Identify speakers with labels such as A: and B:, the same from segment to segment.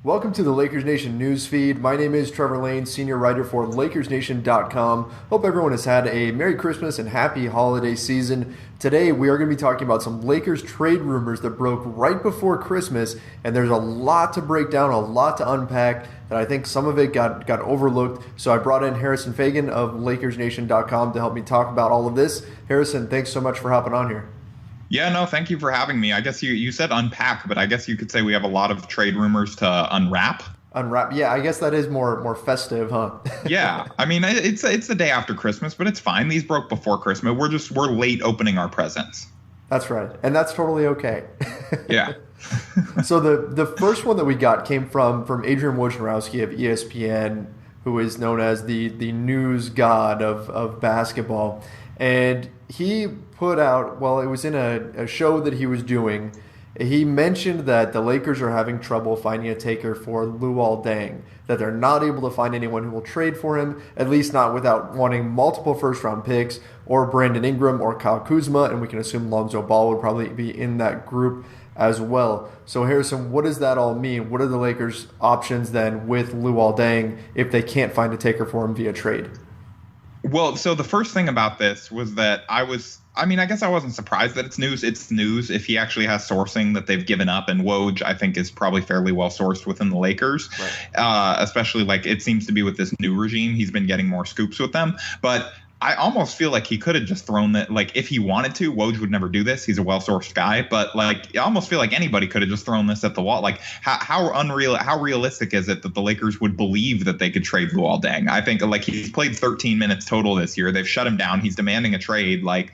A: Welcome to the Lakers Nation news feed. My name is Trevor Lane, senior writer for LakersNation.com. Hope everyone has had a Merry Christmas and Happy Holiday season. Today we are going to be talking about some Lakers trade rumors that broke right before Christmas, and there's a lot to break down, a lot to unpack, and I think some of it got overlooked. So I brought in Harrison Fagan of LakersNation.com to help me talk about all of this. Harrison, thanks so much for hopping on here.
B: Yeah, no, thank you for having me. I guess you said unpack, but I guess you could say we have a lot of trade rumors to unwrap.
A: Unwrap, yeah, I guess that is more festive, huh?
B: Yeah, I mean, it's the day after Christmas, but it's fine. These broke before Christmas. We're late opening our presents.
A: That's right, and that's totally okay.
B: Yeah.
A: So the first one that we got came from Adrian Wojnarowski of ESPN, who is known as the news god of basketball. And he put out, well, it was in a show that he was doing, he mentioned that the Lakers are having trouble finding a taker for Luol Deng, that they're not able to find anyone who will trade for him, at least not without wanting multiple first-round picks, or Brandon Ingram or Kyle Kuzma, and we can assume Lonzo Ball would probably be in that group as well. So Harrison, what does that all mean? What are the Lakers' options then with Luol Deng if they can't find a taker for him via trade?
B: Well, so the first thing about this was that I guess I wasn't surprised that it's news. It's news if he actually has sourcing that they've given up. And Woj, I think, is probably fairly well sourced within the Lakers, right. Especially like it seems to be with this new regime. He's been getting more scoops with them. But I almost feel like he could have just thrown that, like if he wanted to. Woj would never do this. He's a well-sourced guy, but like I almost feel like anybody could have just thrown this at the wall. Like how realistic is it that the Lakers would believe that they could trade Luol Deng? I think like he's played 13 minutes total this year. They've shut him down. He's demanding a trade. Like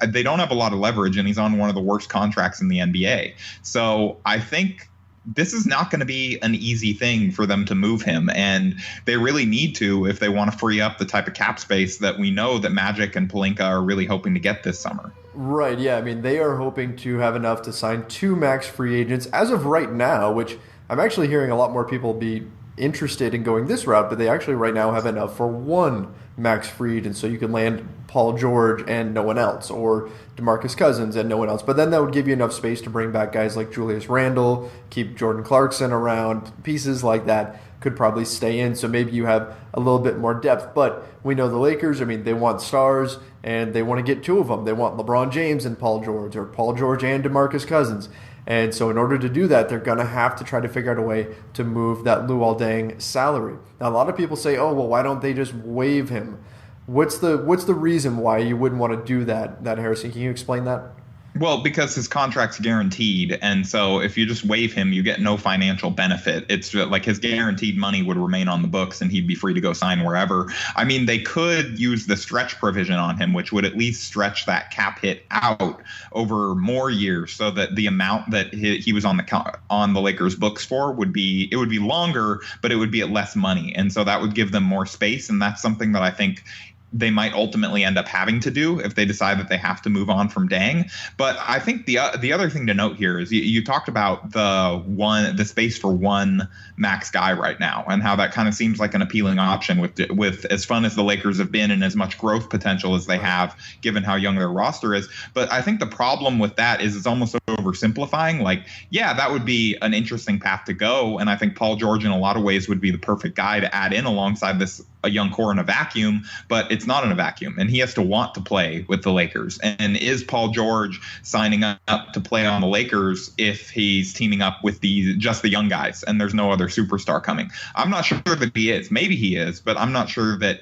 B: they don't have a lot of leverage, and he's on one of the worst contracts in the NBA. So I think this is not going to be an easy thing for them to move him, and they really need to if they want to free up the type of cap space that we know that Magic and Pelinka are really hoping to get this summer.
A: Right, yeah. I mean, they are hoping to have enough to sign 2 max free agents as of right now, which I'm actually hearing a lot more people be interested in going this route, but they actually right now have enough for 1 max free agent, so you can land Paul George and no one else, or DeMarcus Cousins and no one else. But then that would give you enough space to bring back guys like Julius Randle, keep Jordan Clarkson around. Pieces like that could probably stay in, so maybe you have a little bit more depth. But we know the Lakers, I mean, they want stars, and they want to get 2 of them. They want LeBron James and Paul George, or Paul George and DeMarcus Cousins. And so in order to do that, they're going to have to try to figure out a way to move that Luol Deng salary. Now, a lot of people say, oh, well, why don't they just waive him? What's the reason why you wouldn't want to do that, Harrison? Can you explain that?
B: Well, because his contract's guaranteed, and so if you just waive him, you get no financial benefit. It's like his guaranteed money would remain on the books, and he'd be free to go sign wherever. I mean, they could use the stretch provision on him, which would at least stretch that cap hit out over more years, so that the amount that he was on the Lakers' books for would be longer, but it would be at less money, and so that would give them more space, and that's something that I think they might ultimately end up having to do if they decide that they have to move on from Deng. But I think the other thing to note here is you talked about the space for 1 max guy right now, and how that kind of seems like an appealing option with as fun as the Lakers have been and as much growth potential as they have, given how young their roster is. But I think the problem with that is it's almost oversimplifying. Like, yeah, that would be an interesting path to go, and I think Paul George in a lot of ways would be the perfect guy to add in alongside a young core in a vacuum, but it's not in a vacuum, and he has to want to play with the Lakers. And is Paul George signing up to play on the Lakers if he's teaming up with just the young guys and there's no other superstar coming? I'm not sure that he is. Maybe he is, but I'm not sure that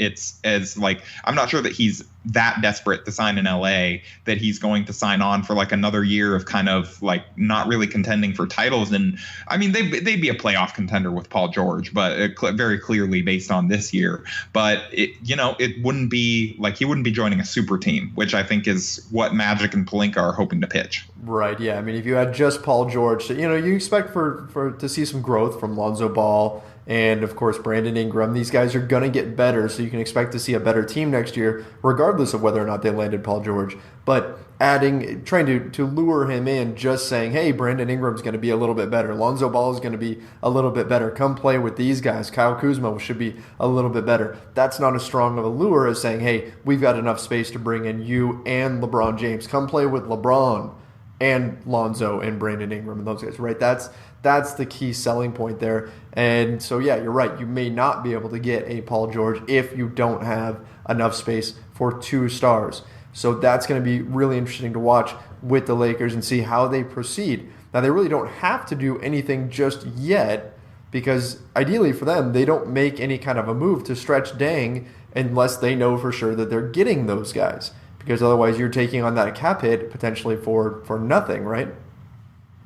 B: I'm not sure that he's that desperate to sign in LA that he's going to sign on for like another year of kind of like not really contending for titles. And I mean, they'd be a playoff contender with Paul George, but very clearly based on this year. But it wouldn't be like he wouldn't be joining a super team, which I think is what Magic and Pelinka are hoping to pitch.
A: Right. Yeah. I mean, if you had just Paul George, you expect for to see some growth from Lonzo Ball and, of course, Brandon Ingram. These guys are going to get better, so you can expect to see a better team next year, regardless of whether or not they landed Paul George. But trying to lure him in, just saying, hey, Brandon Ingram's going to be a little bit better. Lonzo Ball is going to be a little bit better. Come play with these guys. Kyle Kuzma should be a little bit better. That's not as strong of a lure as saying, hey, we've got enough space to bring in you and LeBron James. Come play with LeBron and Lonzo and Brandon Ingram and those guys, right? That's That's the key selling point there. And so, yeah, you're right. You may not be able to get a Paul George if you don't have enough space for 2 stars. So that's going to be really interesting to watch with the Lakers and see how they proceed. Now, they really don't have to do anything just yet because ideally for them, they don't make any kind of a move to stretch Deng unless they know for sure that they're getting those guys. Because otherwise you're taking on that cap hit potentially for nothing, right?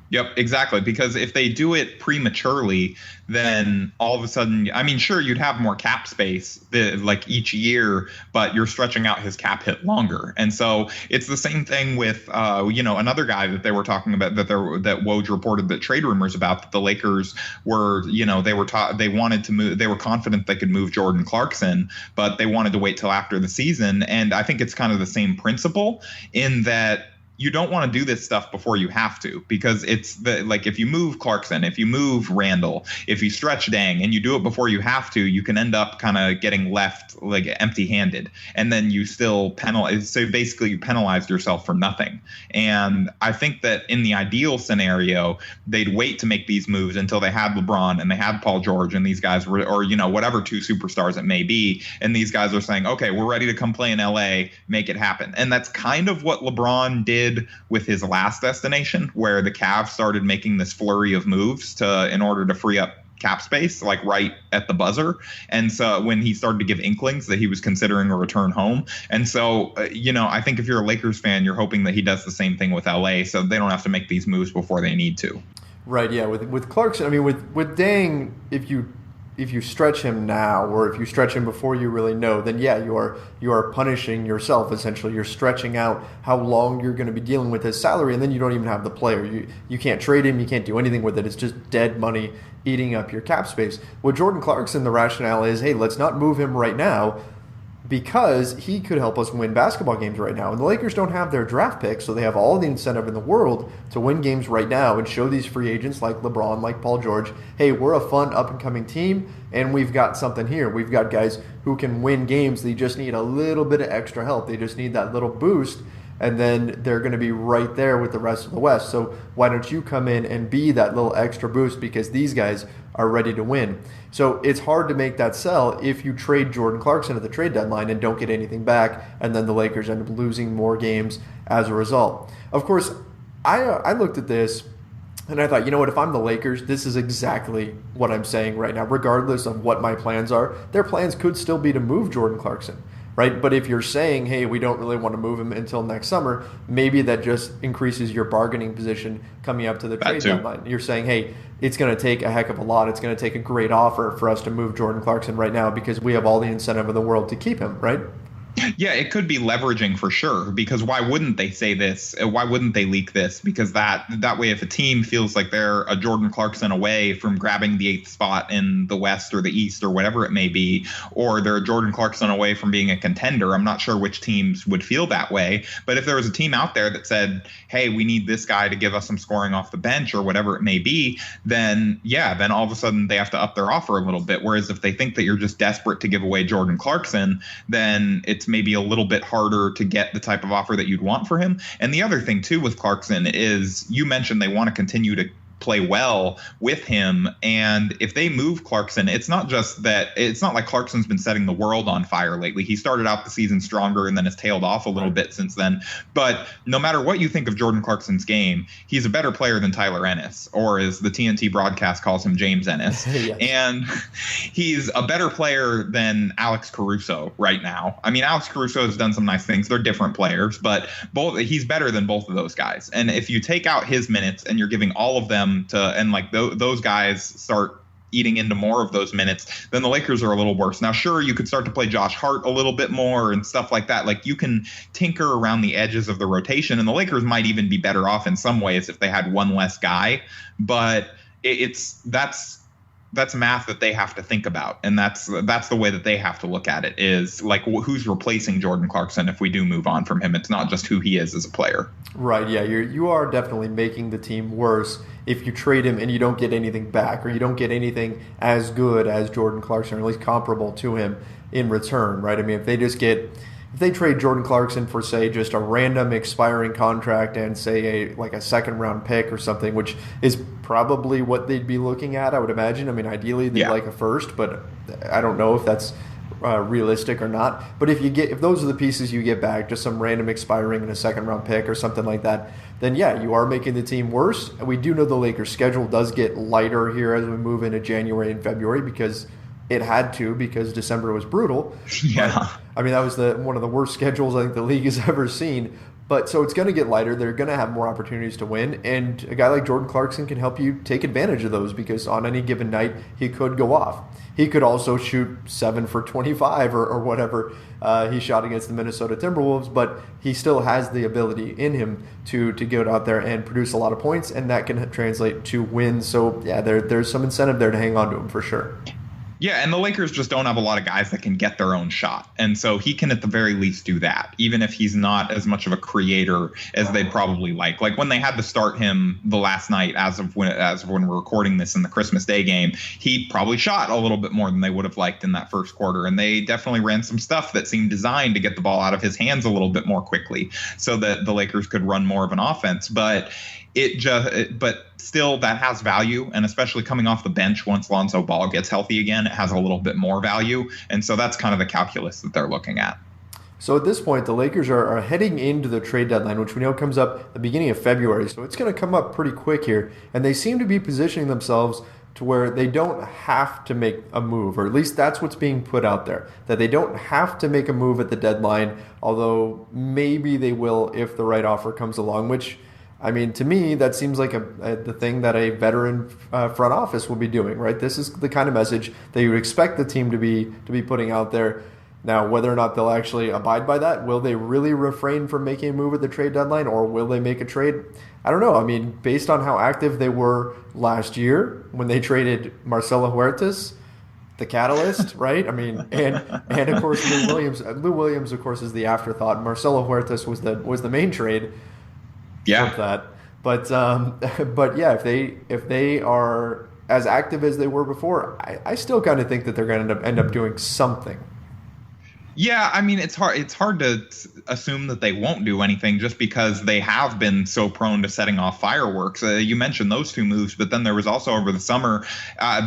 B: Yep, exactly. Because if they do it prematurely, then all of a sudden, I mean, sure, you'd have more cap space like each year, but you're stretching out his cap hit longer. And so it's the same thing with, another guy that they were talking about that Woj reported that trade rumors about that the Lakers were, they wanted to move. They were confident they could move Jordan Clarkson, but they wanted to wait till after the season. And I think it's kind of the same principle in that you don't want to do this stuff before you have to, because it's if you move Clarkson, if you move Randall, if you stretch Deng and you do it before you have to, you can end up kind of getting left like empty-handed, and then you still penalize. So basically you penalized yourself for nothing. And I think that in the ideal scenario, they'd wait to make these moves until they had LeBron and they had Paul George and these guys were, or whatever 2 superstars it may be, and these guys are saying, okay, we're ready to come play in LA, make it happen. And that's kind of what LeBron did with his last destination, where the Cavs started making this flurry of moves in order to free up cap space, like right at the buzzer. And so when he started to give inklings that he was considering a return home. And so, I think if you're a Lakers fan, you're hoping that he does the same thing with LA so they don't have to make these moves before they need to.
A: Right. Yeah. With Clarkson, I mean, with Deng, if you stretch him now, or if you stretch him before you really know, then yeah, you are punishing yourself essentially. You're stretching out how long you're going to be dealing with his salary, and then you don't even have the player. You can't trade him. You can't do anything with it. It's just dead money eating up your cap space. With Jordan Clarkson, the rationale is, hey, let's not move him right now, because he could help us win basketball games right now. And the Lakers don't have their draft picks, so they have all the incentive in the world to win games right now and show these free agents like LeBron, like Paul George, hey, we're a fun up-and-coming team, and we've got something here. We've got guys who can win games. They just need a little bit of extra help. They just need that little boost, and then they're going to be right there with the rest of the West. So why don't you come in and be that little extra boost, because these guys are ready to win. So it's hard to make that sell if you trade Jordan Clarkson at the trade deadline and don't get anything back, and then the Lakers end up losing more games as a result. Of course, I looked at this and I thought, you know what, if I'm the Lakers, this is exactly what I'm saying right now. Regardless of what my plans are, their plans could still be to move Jordan Clarkson, right? But if you're saying, hey, we don't really want to move him until next summer, maybe that just increases your bargaining position coming up to the trade deadline. You're saying, hey, it's going to take a heck of a lot. It's going to take a great offer for us to move Jordan Clarkson right now because we have all the incentive in the world to keep him, right?
B: Yeah, it could be leveraging for sure, because why wouldn't they say this? Why wouldn't they leak this? Because that way, if a team feels like they're a Jordan Clarkson away from grabbing the 8th spot in the West or the East or whatever it may be, or they're a Jordan Clarkson away from being a contender, I'm not sure which teams would feel that way. But if there was a team out there that said, hey, we need this guy to give us some scoring off the bench or whatever it may be, then all of a sudden they have to up their offer a little bit. Whereas if they think that you're just desperate to give away Jordan Clarkson, then it's maybe a little bit harder to get the type of offer that you'd want for him. And the other thing too with Clarkson is, you mentioned they want to continue to play well with him. And if they move Clarkson, it's not like Clarkson's been setting the world on fire lately. He started out the season stronger and then has tailed off a little bit since then. But no matter what you think of Jordan Clarkson's game, he's a better player than Tyler Ennis, or as the TNT broadcast calls him, James Ennis. Yes. And he's a better player than Alex Caruso right now. I mean, Alex Caruso has done some nice things. They're different players, but he's better than both of those guys. And if you take out his minutes and you're giving all of them those guys start eating into more of those minutes, then the Lakers are a little worse. Now, sure, you could start to play Josh Hart a little bit more and stuff like that. Like, you can tinker around the edges of the rotation, and the Lakers might even be better off in some ways if they had one less guy. But that's math that they have to think about, and that's the way that they have to look at it, is like, who's replacing Jordan Clarkson if we do move on from him. It's not just who he is as a player.
A: Right, yeah, you are definitely making the team worse if you trade him and you don't get anything back, or you don't get anything as good as Jordan Clarkson, or at least comparable to him in return, right? I mean, if if they trade Jordan Clarkson for, say, just a random expiring contract and, say, a second-round pick or something, which is probably what they'd be looking at, I would imagine. I mean, ideally, they'd like a first, but I don't know if that's realistic or not. But if those are the pieces you get back, just some random expiring and a second-round pick or something like that, then, yeah, you are making the team worse. We do know the Lakers' schedule does get lighter here as we move into January and February because it had to, because December was brutal.
B: Yeah.
A: But, I mean, that was one of the worst schedules I think the league has ever seen. But so it's going to get lighter. They're going to have more opportunities to win. And a guy like Jordan Clarkson can help you take advantage of those because on any given night, he could go off. He could also shoot 7 for 25 or whatever he shot against the Minnesota Timberwolves. But he still has the ability in him to get out there and produce a lot of points. And that can translate to wins. So, yeah, there's some incentive there to hang on to him for sure.
B: Yeah, and the Lakers just don't have a lot of guys that can get their own shot. And so he can at the very least do that, even if he's not as much of a creator as they'd probably like. Like when they had to start him the last night, as of when we're recording this in the Christmas Day game, he probably shot a little bit more than they would have liked in that first quarter. And they definitely ran some stuff that seemed designed to get the ball out of his hands a little bit more quickly so that the Lakers could run more of an offense. But still, that has value, and especially coming off the bench once Lonzo Ball gets healthy again, it has a little bit more value, and so that's kind of the calculus that they're looking at.
A: So at this point, the Lakers are heading into the trade deadline, which we know comes up at the beginning of February, so it's going to come up pretty quick here, and they seem to be positioning themselves to where they don't have to make a move, or at least that's what's being put out there, that they don't have to make a move at the deadline, although maybe they will if the right offer comes along, which, I mean, to me, that seems like the thing that a veteran front office will be doing, right? This is the kind of message that you would expect the team to be putting out there. Now, whether or not they'll actually abide by that, will they really refrain from making a move at the trade deadline, or will they make a trade? I don't know. I mean, based on how active they were last year when they traded Marcelo Huertas, the catalyst, right? I mean, and of course Lou Williams. Lou Williams, of course, is the afterthought. Marcelo Huertas was the main trade.
B: Yeah.
A: That. But yeah, if they are as active as they were before, I still kind of think that they're going to end up doing something.
B: Yeah, I mean, it's hard to assume that they won't do anything just because they have been so prone to setting off fireworks. You mentioned those two moves, but then there was also over the summer,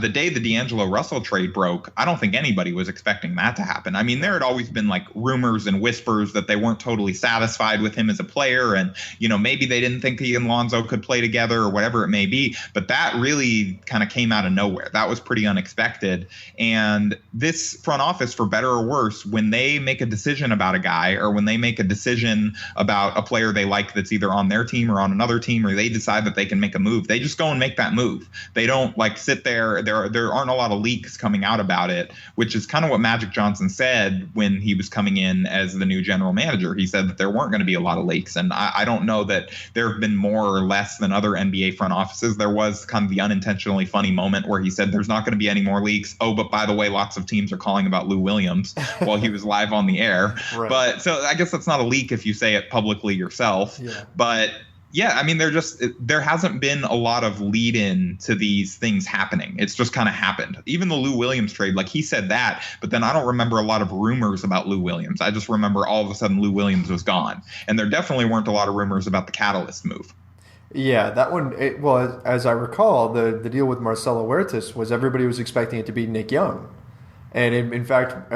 B: the day the D'Angelo Russell trade broke, I don't think anybody was expecting that to happen. I mean, there had always been like rumors and whispers that they weren't totally satisfied with him as a player, and maybe they didn't think he and Lonzo could play together or whatever it may be, but that really kind of came out of nowhere. That was pretty unexpected. And this front office, for better or worse, when they make a decision about a guy, or when they make a decision about a player they like that's either on their team or on another team, or they decide that they can make a move, they just go and make that move. They don't like sit there. There aren't a lot of leaks coming out about it, which is kind of what Magic Johnson said when he was coming in as the new general manager. He said that there weren't going to be a lot of leaks, and I don't know that there have been more or less than other NBA front offices. There was kind of the unintentionally funny moment where he said there's not going to be any more leaks. Oh, but by the way, lots of teams are calling about Lou Williams while he was live on the air. Right. But so I guess that's not a leak if you say it publicly yourself. Yeah. But yeah, I mean, there hasn't been a lot of lead in to these things happening. It's just kind of happened. Even the Lou Williams trade, like he said that, but then I don't remember a lot of rumors about Lou Williams. I just remember all of a sudden Lou Williams was gone. And there definitely weren't a lot of rumors about the catalyst move.
A: Yeah, that one, as I recall, the deal with Marcelo Huertas was everybody was expecting it to be Nick Young. And in fact,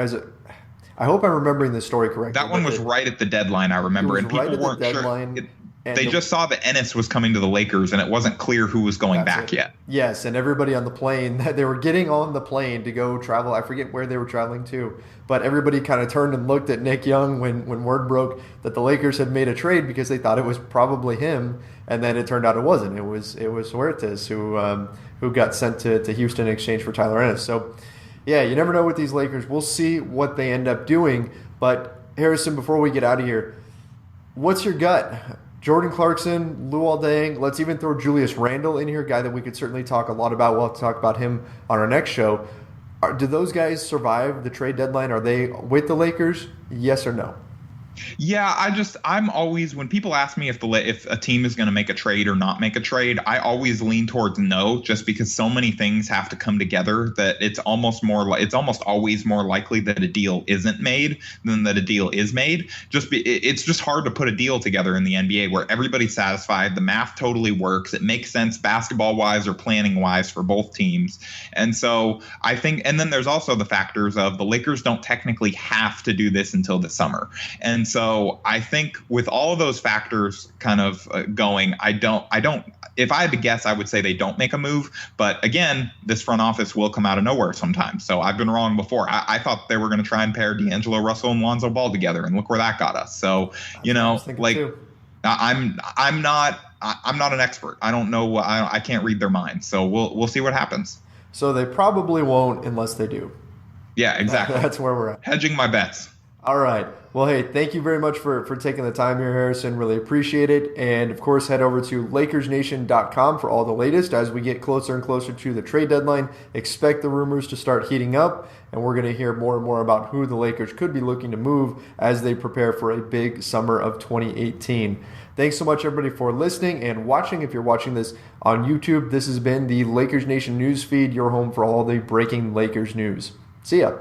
A: I hope I'm remembering the story correctly.
B: That one was right at the deadline, I remember, and people weren't sure. They just saw that Ennis was coming to the Lakers, and it wasn't clear who was going back yet.
A: Yes, and everybody on the plane, they were getting on the plane to go travel. I forget where they were traveling to, but everybody kind of turned and looked at Nick Young when word broke that the Lakers had made a trade because they thought it was probably him, and then it turned out it wasn't. It was Huertas who got sent to Houston in exchange for Tyler Ennis. So, yeah, you never know with these Lakers. We'll see what they end up doing. But, Harrison, before we get out of here, what's your gut? Jordan Clarkson, Luol Deng, let's even throw Julius Randle in here, a guy that we could certainly talk a lot about. We'll talk about him on our next show. Do those guys survive the trade deadline? Are they with the Lakers? Yes or no?
B: Yeah, I'm always, when people ask me if a team is going to make a trade or not make a trade, I always lean towards no, just because so many things have to come together that it's almost always more likely that a deal isn't made than that a deal is made. It's just hard to put a deal together in the NBA where everybody's satisfied, the math totally works, it makes sense basketball wise or planning wise for both teams. And so I think, and then there's also the factors of the Lakers don't technically have to do this until the summer. And so I think with all of those factors kind of going, if I had to guess, I would say they don't make a move. But again, this front office will come out of nowhere sometimes. So I've been wrong before. I thought they were going to try and pair D'Angelo Russell and Lonzo Ball together, and look where that got us. So, like, I'm not an expert. I don't know. I can't read their minds. So we'll see what happens.
A: So they probably won't unless they do.
B: Yeah, exactly.
A: That's where we're at.
B: Hedging my bets.
A: All right. Well, hey, thank you very much for taking the time here, Harrison. Really appreciate it. And, of course, head over to LakersNation.com for all the latest. As we get closer and closer to the trade deadline, expect the rumors to start heating up, and we're going to hear more and more about who the Lakers could be looking to move as they prepare for a big summer of 2018. Thanks so much, everybody, for listening and watching. If you're watching this on YouTube, this has been the Lakers Nation News Feed, your home for all the breaking Lakers news. See ya.